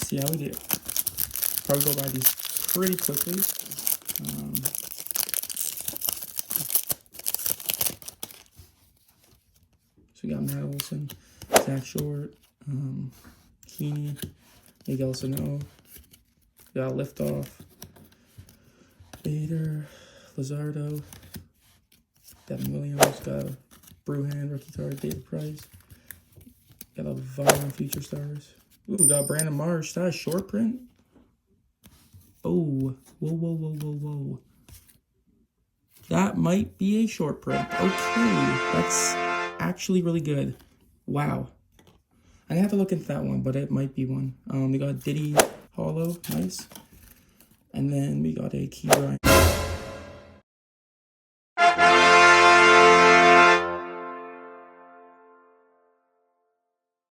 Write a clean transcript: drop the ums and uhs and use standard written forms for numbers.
see how we do. Probably go by these pretty quickly. So we got Matt Olson, Zach Short, Keeney, Miguel Sano, we got Liftoff, Bader, Lizardo, Devin Williams, got Bruhan, rookie card, David Price, got a Vaughn future stars. Ooh, we got Brandon Marsh. That is short print. Oh, whoa. That might be a short print. Okay, that's actually really good. Wow. I have to look into that one, but it might be one. We got Diddy Hollow, nice. And then we got a Key Bryant.